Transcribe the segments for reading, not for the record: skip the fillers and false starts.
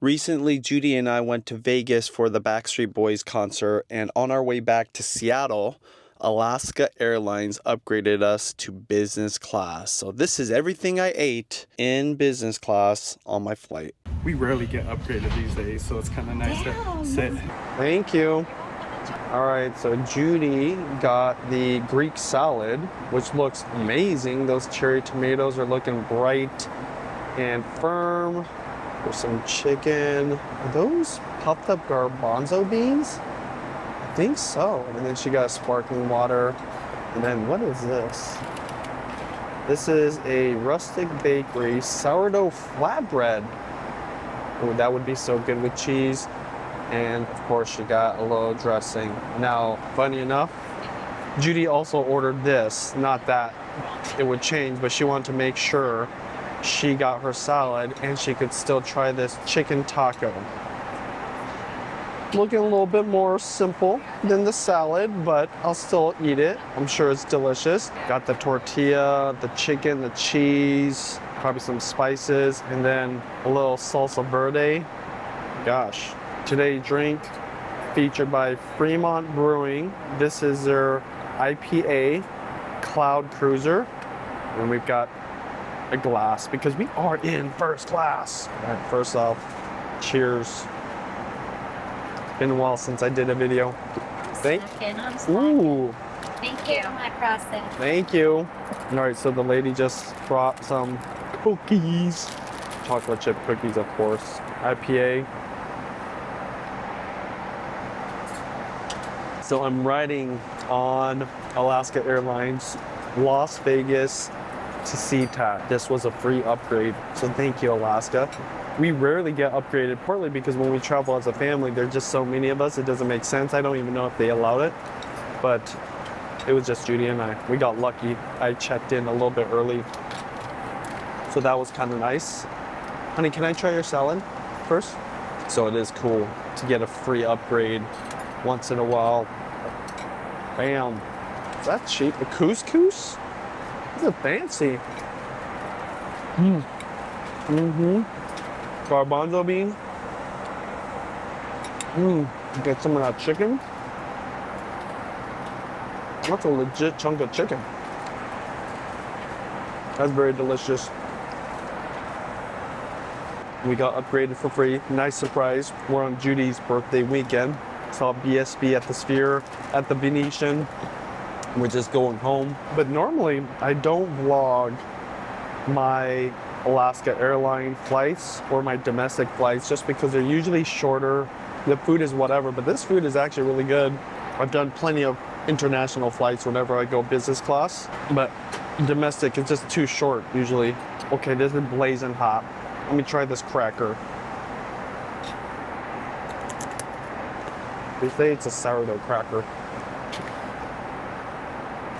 Recently, Judy and I went to Vegas for the Backstreet Boys concert, and on our way back to Seattle, Alaska Airlines upgraded us to business class. So this is everything I ate in business class on my flight. We rarely get upgraded these days, so it's kind of nice to sit. Thank you. All right, so Judy got the Greek salad, which looks amazing. Those cherry tomatoes are looking bright and firm. There's some chicken. Are those puffed up garbanzo beans? I think so. And then she got sparkling water. And then what is this? This is a rustic bakery sourdough flatbread. Oh, that would be so good with cheese. And of course she got a little dressing. Now, funny enough, Judy also ordered this. Not that it would change, but she wanted to make sure she got her salad and she could still try this chicken taco. Looking a little bit more simple than the salad, but I'll still eat it. I'm sure it's delicious. Got the tortilla, the chicken, the cheese, probably some spices, and then a little salsa verde. Gosh. Today's drink featured by Fremont Brewing. This is their IPA Cloud Cruiser. And we've got a glass because we are in first class. All right, first off, cheers. Been a while since I did a video. Thank you. Thank you, my process. Thank you. All right, so the lady just brought some cookies. Chocolate chip cookies, of course. IPA. So I'm riding on Alaska Airlines, Las Vegas to SeaTac. This was a free upgrade, so thank you, Alaska. We rarely get upgraded, partly because when we travel as a family, there's just so many of us, it doesn't make sense. I don't even know if they allowed it, but it was just Judy and I. We got lucky. I checked in a little bit early, so that was kind of nice. Honey, can I try your salad first? So it is cool to get a free upgrade once in a while. Bam. Is that cheap? A couscous? This is fancy. Garbanzo bean. Get some of that chicken. That's a legit chunk of chicken. That's very delicious. We got upgraded for free. Nice surprise. We're on Judy's birthday weekend. Saw BSB at the Sphere, at the Venetian. We're just going home. But normally, I don't vlog my Alaska Airline flights or my domestic flights just because they're usually shorter. The food is whatever, but this food is actually really good. I've done plenty of international flights whenever I go business class, but domestic is just too short usually. Okay, this is blazing hot. Let me try this cracker. They say it's a sourdough cracker.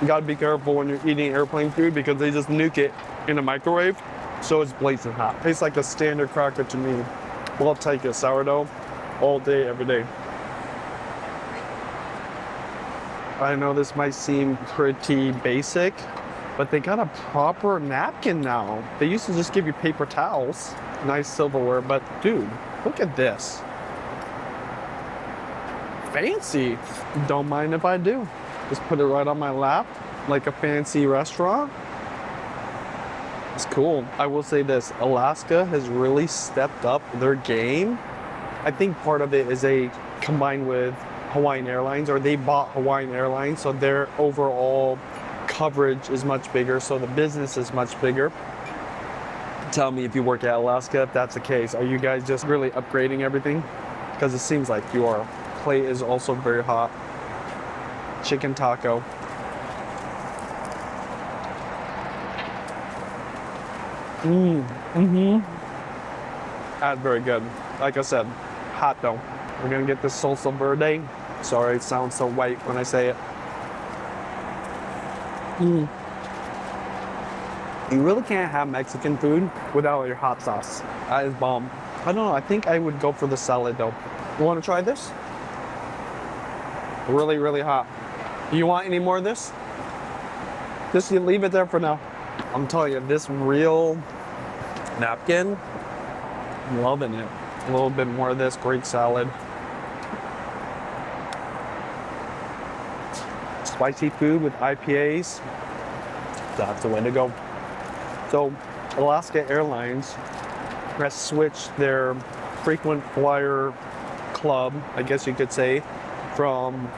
You gotta be careful when you're eating airplane food because they just nuke it in a microwave, so it's blazing hot. Tastes like a standard cracker to me. Well, I'll take a sourdough all day, every day. I know this might seem pretty basic, but they got a proper napkin now. They used to just give you paper towels, nice silverware, but dude, look at this. Fancy. Don't mind if I do. Just put it right on my lap, like a fancy restaurant. It's cool. I will say this, Alaska has really stepped up their game. I think part of it is combined with Hawaiian Airlines, or they bought Hawaiian Airlines, so their overall coverage is much bigger, so the business is much bigger. Tell me if you work at Alaska, if that's the case. Are you guys just really upgrading everything? Because it seems like you are. Plate is also very hot. Chicken taco. That's very good. Like I said, hot though. We're gonna get this salsa verde. Sorry, it sounds so white when I say it. You really can't have Mexican food without your hot sauce. That is bomb. I don't know, I think I would go for the salad though. You wanna try this? Really, really hot. Do you want any more of this? Just leave it there for now. I'm telling you, this real napkin, I'm loving it. A little bit more of this Greek salad. Spicy food with IPAs. That's the way to go. So, Alaska Airlines has switched their frequent flyer club, I guess you could say, from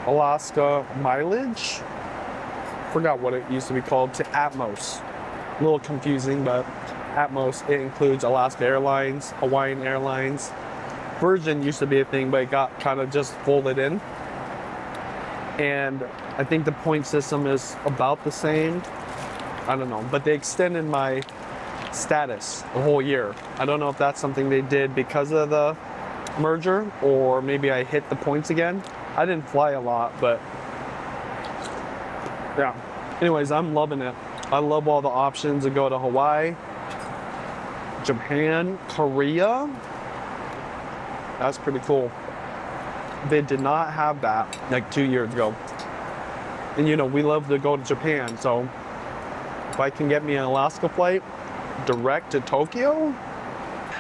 Alaska mileage, forgot what it used to be called, to Atmos. A little confusing, but Atmos, it includes Alaska Airlines, Hawaiian Airlines. Virgin used to be a thing, but it got kind of just folded in. And I think the point system is about the same. I don't know, but they extended my status a whole year. I don't know if that's something they did because of the merger, or maybe I hit the points again. I didn't fly a lot, but yeah. Anyways, I'm loving it. I love all the options to go to Hawaii, Japan, Korea. That's pretty cool. They did not have that like 2 years ago. And you know, we love to go to Japan, so if I can get me an Alaska flight direct to Tokyo,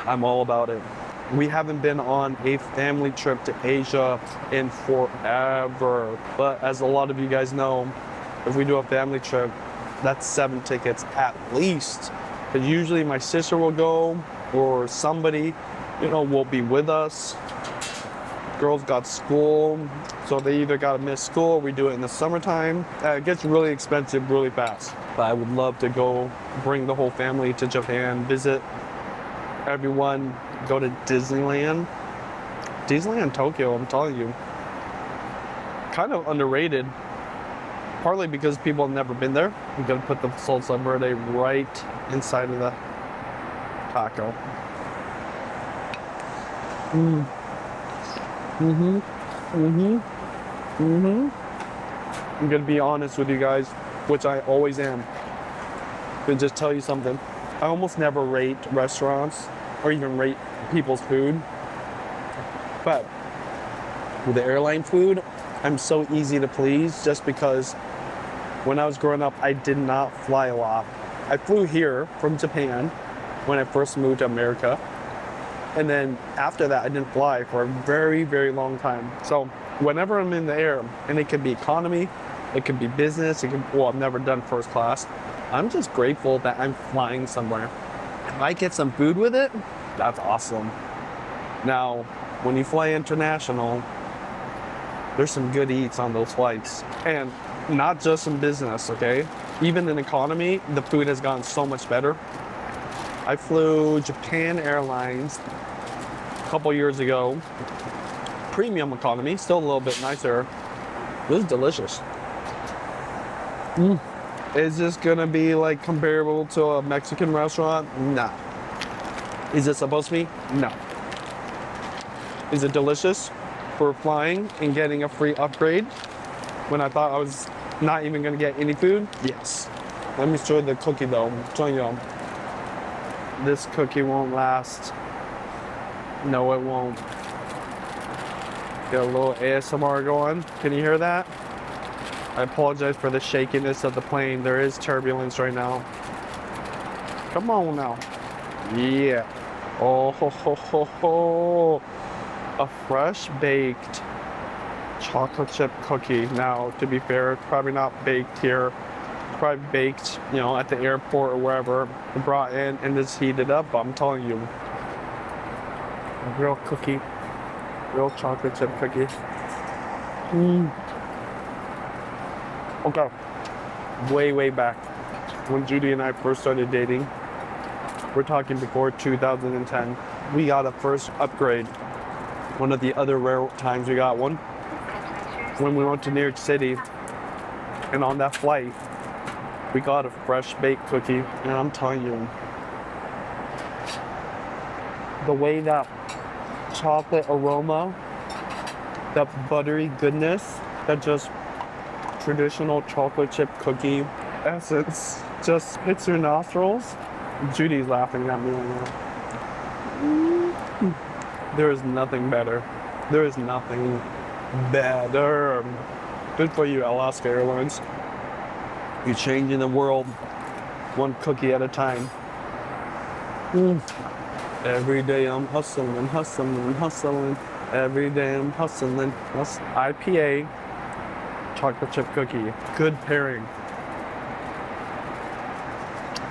I'm all about it. We haven't been on a family trip to Asia in forever. But as a lot of you guys know, if we do a family trip, that's 7 tickets at least. Because usually my sister will go, or somebody, you know, will be with us. Girls got school, so they either gotta miss school or we do it in the summertime. It gets really expensive really fast. But I would love to go bring the whole family to Japan, visit everyone, go to Disneyland. Disneyland Tokyo, I'm telling you, kind of underrated. Partly because people have never been there. You gotta put the salsa verde right inside of the taco. I'm gonna be honest with you guys, which I always am. But just tell you something. I almost never rate restaurants or even rate people's food. But with the airline food, I'm so easy to please just because when I was growing up, I did not fly a lot. I flew here from Japan when I first moved to America. And then after that, I didn't fly for a very, very long time. So whenever I'm in the air, and it could be economy, it could be business, well, I've never done first class. I'm just grateful that I'm flying somewhere. If I get some food with it, that's awesome. Now, when you fly international, there's some good eats on those flights. And not just in business, okay? Even in economy, the food has gotten so much better. I flew Japan Airlines a couple years ago. Premium economy, still a little bit nicer. It was delicious. Is this gonna be like comparable to a Mexican restaurant? Nah. Is it supposed to be? No. Is it delicious for flying and getting a free upgrade when I thought I was not even gonna get any food? Yes. Let me show you the cookie though. I'm telling you, this cookie won't last. No, it won't. Get a little ASMR going. Can you hear that? I apologize for the shakiness of the plane. There is turbulence right now. Come on now. Yeah. Oh, ho, ho, ho, ho. A fresh baked chocolate chip cookie. Now, to be fair, it's probably not baked here. It's probably baked, you know, at the airport or wherever, brought in and just heated up. I'm telling you, a real cookie, real chocolate chip cookie. Okay, way back when Judy and I first started dating, we're talking before 2010, we got a first upgrade. One of the other rare times we got one, when we went to New York City, and on that flight, we got a fresh baked cookie, and I'm telling you, the way that chocolate aroma, that buttery goodness, that just traditional chocolate chip cookie essence just hits your nostrils. Judy's laughing at me right now. There is nothing better. There is nothing better. Good for you, Alaska Airlines. You're changing the world one cookie at a time. Every day I'm hustling, hustling, hustling. Every day I'm hustling. IPA, chocolate chip cookie. Good pairing.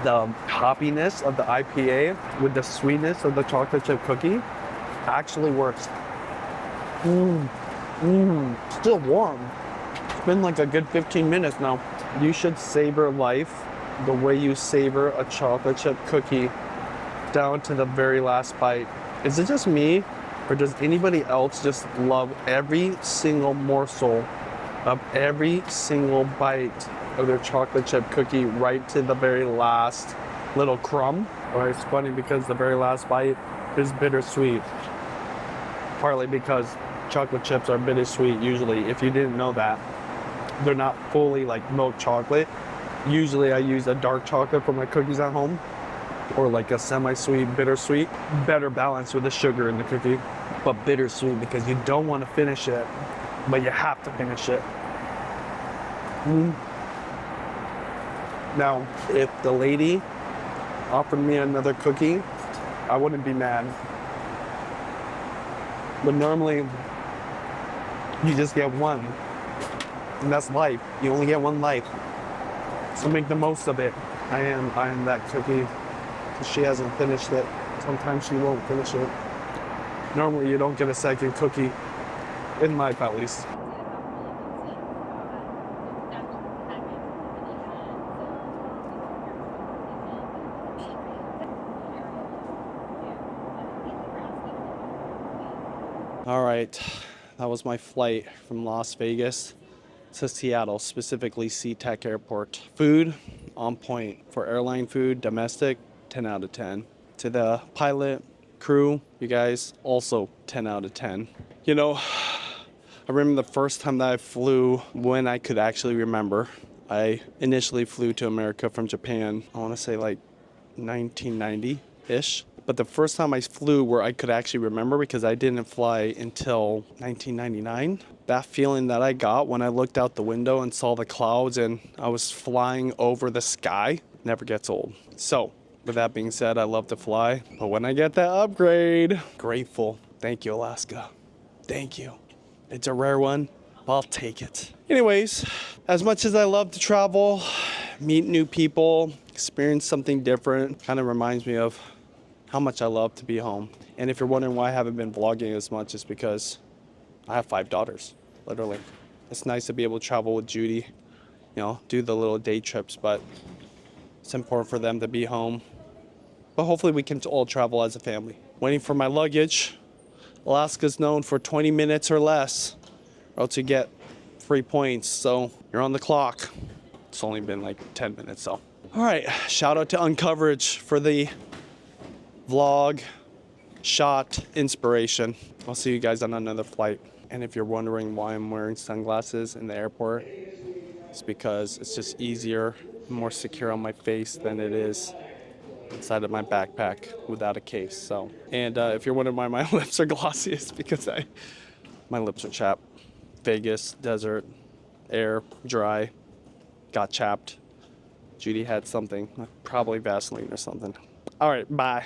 The hoppiness of the IPA with the sweetness of the chocolate chip cookie actually works. Still warm. It's been like a good 15 minutes now. You should savor life the way you savor a chocolate chip cookie down to the very last bite. Is it just me, or does anybody else just love every single morsel of every single bite of their chocolate chip cookie right to the very last little crumb? Or it's funny because the very last bite is bittersweet. Partly because chocolate chips are bittersweet usually. If you didn't know that, they're not fully like milk chocolate. Usually I use a dark chocolate for my cookies at home, or like a semi-sweet, bittersweet. Better balance with the sugar in the cookie, but bittersweet because you don't want to finish it, but you have to finish it. Now, if the lady offered me another cookie, I wouldn't be mad. But normally, you just get one. And that's life. You only get one life. So make the most of it. I am that cookie. She hasn't finished it. Sometimes she won't finish it. Normally, you don't get a second cookie. In life, at least. All right, that was my flight from Las Vegas to Seattle, specifically SeaTac Airport. Food, on point. For airline food, domestic, 10 out of 10. To the pilot, crew, you guys, also 10 out of 10. You know, I remember the first time that I flew when I could actually remember. I initially flew to America from Japan, I want to say like 1990-ish. But the first time I flew where I could actually remember, because I didn't fly until 1999, that feeling that I got when I looked out the window and saw the clouds and I was flying over the sky never gets old. So, with that being said, I love to fly. But when I get that upgrade, grateful. Thank you, Alaska. Thank you. It's a rare one. I'll take it. Anyways, as much as I love to travel, meet new people, experience something different, kind of reminds me of how much I love to be home. And if you're wondering why I haven't been vlogging as much, it's because I have 5 daughters, literally. It's nice to be able to travel with Judy, you know, do the little day trips, but it's important for them to be home. But hopefully we can all travel as a family. Waiting for my luggage. Alaska's known for 20 minutes or less, or else you get free points. So you're on the clock. It's only been like 10 minutes, so. All right, shout out to Uncoverage for the vlog shot inspiration. I'll see you guys on another flight. And if you're wondering why I'm wearing sunglasses in the airport, it's because it's just easier, more secure on my face than it is inside of my backpack without a case. So, and if you're wondering why my lips are glossy, it's because my lips are chapped. Vegas, desert, air, dry, got chapped. Judy had something, probably Vaseline or something. All right, bye.